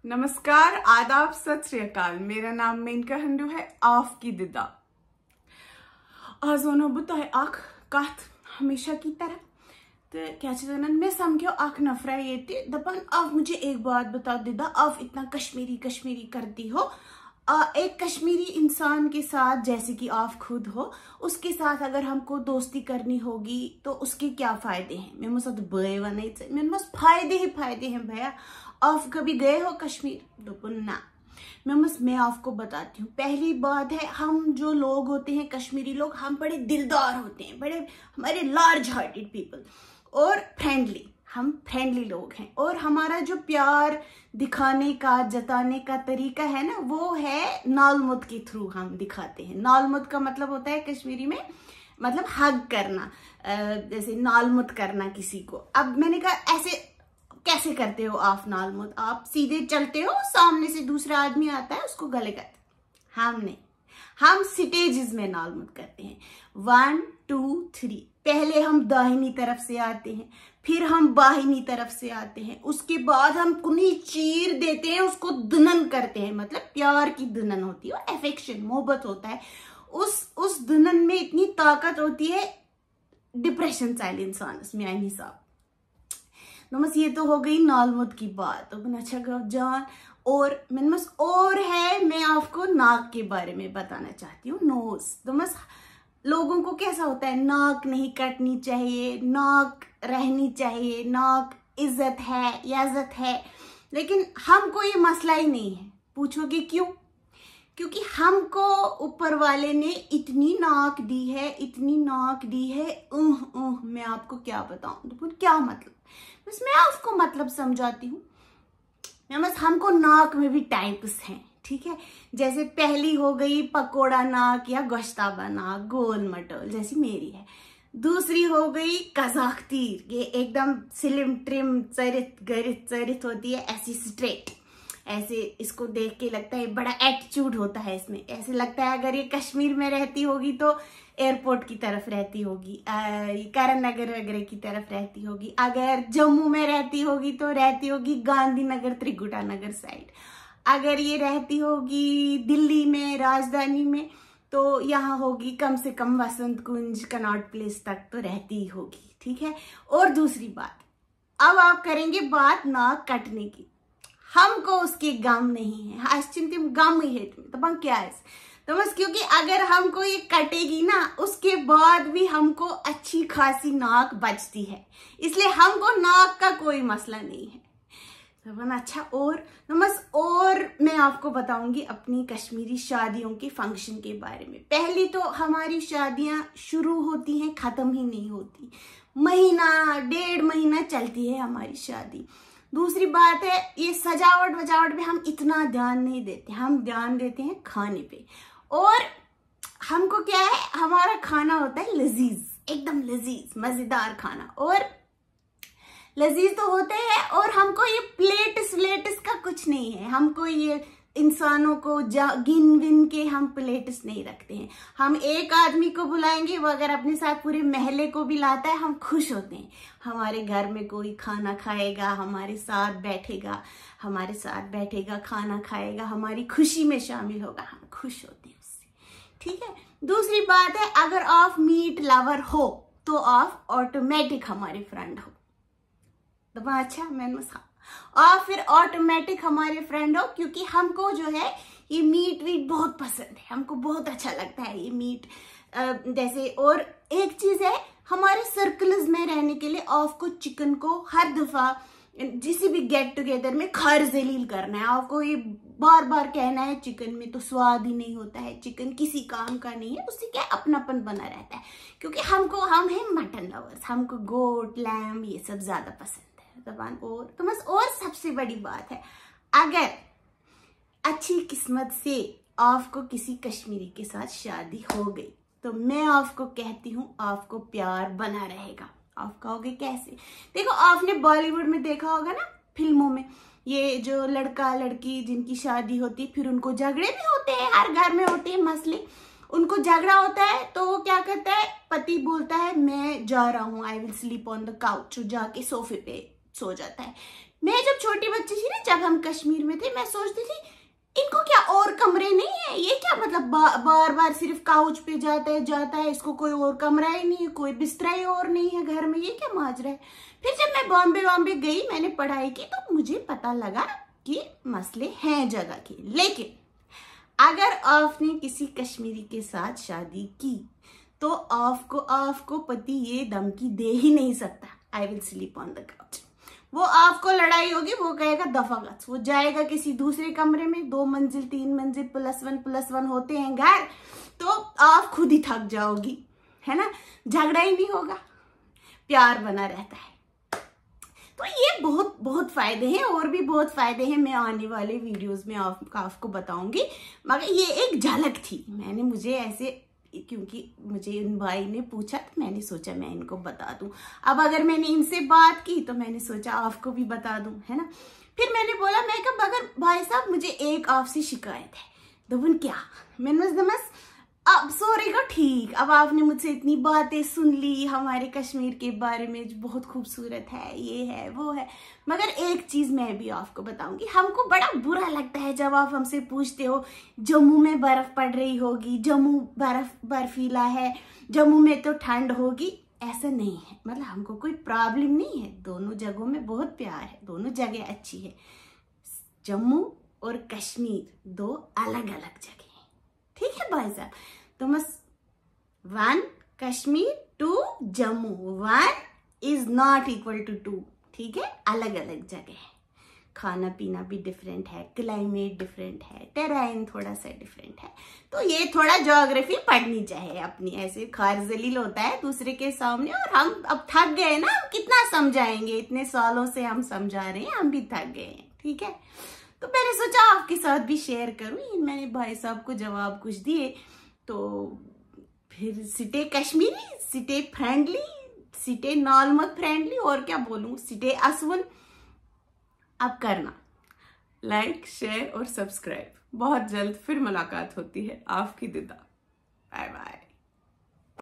नमस्कार, आदाब, सत श्री अकाल। मेरा नाम मेनका हंडू है। आफ की दिदा आज वो बताए अख कथ हमेशा की तरह तो क्या मैं समझो अख नफरा ये दपान अब मुझे एक बात बताओ दिदा, अब इतना कश्मीरी कश्मीरी करती हो। एक कश्मीरी इंसान के साथ जैसे कि आप खुद हो, उसके साथ अगर हमको दोस्ती करनी होगी तो उसके क्या फायदे हैं? मैं मुझे बे वन मेरे पास फायदे ही हैं भैया। आप कभी गए हो कश्मीर? दोपन ना। मैं आपको बताती हूँ। पहली बात है, हम जो लोग होते हैं कश्मीरी लोग, हम बड़े दिलदार होते हैं, बड़े हमारे लार्ज हार्टेड पीपल और फ्रेंडली। हम फ्रेंडली लोग हैं और हमारा जो प्यार दिखाने का जताने का तरीका है ना, वो है नालमुद के थ्रू हम दिखाते हैं। नालमुद का मतलब होता है कश्मीरी में मतलब हग करना, जैसे नालमुद करना किसी को। अब मैंने कहा ऐसे कैसे करते हो आप नालमुद? आप सीधे चलते हो, सामने से दूसरा आदमी आता है उसको गले करते। हम नहीं, हम स्टेजेस में नालमुद करते हैं। 1 2 3। पहले हम दाहिनी तरफ से आते हैं, फिर हम बाहिनी तरफ से आते हैं, उसके बाद हम कुनी चीर देते हैं, उसको दुनन करते हैं। मतलब प्यार की दुनन होती है और अफेक्शन मोहब्बत होता है। उस दुनन में इतनी ताकत होती है, डिप्रेशन चाइल इंसान में हिसाब। तो बस ये तो हो गई नालमुद की बात। तो अच्छा जान और मैं आपको नाक के बारे में बताना चाहती हूँ। नोज तो बस लोगों को कैसा होता है, नाक नहीं कटनी चाहिए, नाक रहनी चाहिए, नाक इज्जत है, इज्जत है। लेकिन हमको ये मसला ही नहीं है। पूछोगे क्यों? क्योंकि हमको ऊपर वाले ने इतनी नाक दी है, इतनी नाक दी है। मैं आपको क्या बताऊं? तो क्या मतलब? बस मैं आपको मतलब समझाती हूँ। बस हमको नाक में भी टाइप्स हैं, ठीक है। जैसे पहली हो गई पकोड़ा नाक या गोश्ताबा नाक, गोल मटोल जैसी मेरी है। दूसरी हो गई कजाक तीर, ये एकदम स्लिम ट्रिम चरित होती है, ऐसी स्ट्रेट। ऐसे इसको देख के लगता है बड़ा एटीट्यूड होता है इसमें। ऐसे लगता है अगर ये कश्मीर में रहती होगी तो एयरपोर्ट की तरफ रहती होगी, करण नगर वगैरह की तरफ रहती होगी। अगर जम्मू में रहती होगी तो रहती होगी गांधीनगर त्रिकुटा नगर साइड। अगर ये रहती होगी दिल्ली में, राजधानी में, तो यहाँ होगी कम से कम वसंत कुंज, कनॉट प्लेस तक तो रहती ही होगी, ठीक है। और दूसरी बात, अब आप करेंगे बात नाक कटने की। हमको उसकी गम नहीं है, आश्चिंतिम गम ही है तो क्या है? तो बस क्योंकि अगर हमको ये कटेगी ना, उसके बाद भी हमको अच्छी खासी नाक बचती है, इसलिए हमको नाक का कोई मसला नहीं है। तो अच्छा और मैं आपको बताऊंगी अपनी कश्मीरी शादियों के फंक्शन के बारे में। पहली तो हमारी शादियां शुरू होती हैं, खत्म ही नहीं होती, महीना 1.5 महीना चलती है हमारी शादी। दूसरी बात है, ये सजावट वजावट में हम इतना ध्यान नहीं देते, हम ध्यान देते हैं खाने पे। और हमको क्या है, हमारा खाना होता है लजीज, एकदम लजीज मजेदार खाना। और लजीज तो होते हैं, और हमको ये प्लेट्स का कुछ नहीं है। हमको ये इंसानों को गिन विन के हम प्लेट्स नहीं रखते हैं। हम एक आदमी को बुलाएंगे, वो अगर अपने साथ पूरे महल्ले को भी लाता है, हम खुश होते हैं। हमारे घर में कोई खाना खाएगा, हमारे साथ बैठेगा, खाना खाएगा, हमारी खुशी में शामिल होगा, हम खुश होते हैं उससे, ठीक है। दूसरी बात है, अगर आप मीट लवर हो तो आप ऑटोमेटिक हमारे फ्रेंड हो। तो अच्छा और फिर ऑटोमेटिक हमारे फ्रेंड हो, क्योंकि हमको जो है ये मीट वीट बहुत पसंद है, हमको बहुत अच्छा लगता है ये मीट जैसे। और एक चीज है, हमारे सर्कल्स में रहने के लिए आपको चिकन को हर दफा किसी भी गेट टुगेदर में खैर जलील करना है। आपको ये बार बार कहना है चिकन में तो स्वाद ही नहीं होता है, चिकन किसी काम का नहीं है, उससे क्या अपनापन बना रहता है। क्योंकि हम हैं मटन लवर्स, हमको गोट लैम ये सब ज्यादा पसंद है। और सबसे बड़ी बात है, अगर अच्छी किस्मत से आपको किसी कश्मीरी के साथ शादी हो गई तो मैं आपको कहती हूँ आपको प्यार बना रहेगा। आप कहोगे कैसे? देखो, आपने बॉलीवुड में देखा होगा ना, फिल्मों में, ये जो लड़का लड़की जिनकी शादी होती है, फिर उनको झगड़े भी होते हैं, हर घर में होते हैं मसले। उनको झगड़ा होता है तो वो क्या करता है, पति बोलता है मैं जा रहा हूँ, I will sleep on the couch, जाके सोफे पे सो जाता है। मैं जब छोटी बच्चे थी ना, जब हम कश्मीर में थे, मैं सोचती थी इनको क्या और कमरे नहीं है, ये क्या मतलब बार बार सिर्फ काउच पे जाता है, इसको कोई और कमरा ही नहीं है, कोई बिस्तरा ही और नहीं है घर में, ये क्या माजरा है। फिर जब मैं बॉम्बे गई, मैंने पढ़ाई की, तो मुझे पता लगा कि मसले हैं जगह के। लेकिन अगर आपने किसी कश्मीरी के साथ शादी की तो आपको पति ये धमकी दे ही नहीं सकता, I will sleep on the couch. वो आपको लड़ाई होगी, वो कहेगा दफागत, वो जाएगा किसी दूसरे कमरे में, 2 मंजिल 3 मंजिल +1 होते हैं घर, तो आप खुद ही थक जाओगी, है ना। झगड़ा ही नहीं होगा, प्यार बना रहता है। तो ये बहुत फायदे हैं, और भी बहुत फायदे हैं, मैं आने वाले वीडियोस में आपको बताऊंगी। मगर ये एक झलक थी, मुझे ऐसे, क्योंकि मुझे इन भाई ने पूछा तो मैंने सोचा मैं इनको बता दूं। अब अगर मैंने इनसे बात की तो मैंने सोचा आपको भी बता दूं, है ना। फिर मैंने बोला, मैं कहा मगर भाई साहब मुझे एक आपसे शिकायत है। दोबन क्या? मैंने दमस अब सॉरी का ठीक, अब आपने मुझसे इतनी बातें सुन ली हमारे कश्मीर के बारे में, जो बहुत खूबसूरत है, ये है वो है, मगर एक चीज मैं भी आपको बताऊंगी। हमको बड़ा बुरा लगता है जब आप हमसे पूछते हो जम्मू में बर्फ पड़ रही होगी, जम्मू बर्फीला है, जम्मू में तो ठंड होगी। ऐसा नहीं है, मतलब हमको कोई प्रॉब्लम नहीं है, दोनों जगहों में बहुत प्यार है, दोनों जगह अच्छी है। जम्मू और कश्मीर 2 अलग अलग जगह, ठीक है भाई साहब। तो बस 1 Kashmir 2 Jammu, 1 is not equal to 2, ठीक है। अलग अलग जगह है, खाना पीना भी डिफरेंट है, क्लाइमेट डिफरेंट है, टेराइन थोड़ा सा डिफरेंट है। तो ये थोड़ा ज्योग्राफी पढ़नी चाहिए अपनी, ऐसे खार जलील होता है दूसरे के सामने। और हम अब थक गए ना, हम कितना समझाएंगे, इतने सालों से हम समझा रहे हैं, हम भी थक गए हैं, ठीक है। तो मैंने सोचा आपके साथ भी शेयर करूं। मैंने भाई साहब को जवाब कुछ दिए, तो फिर setae Kashmiri, setae friendly, setae normal friendly, और क्या बोलूं, सिटे असवल। अब करना लाइक, शेयर और सब्सक्राइब। बहुत जल्द फिर मुलाकात होती है। आपकी दिदा, बाय बाय।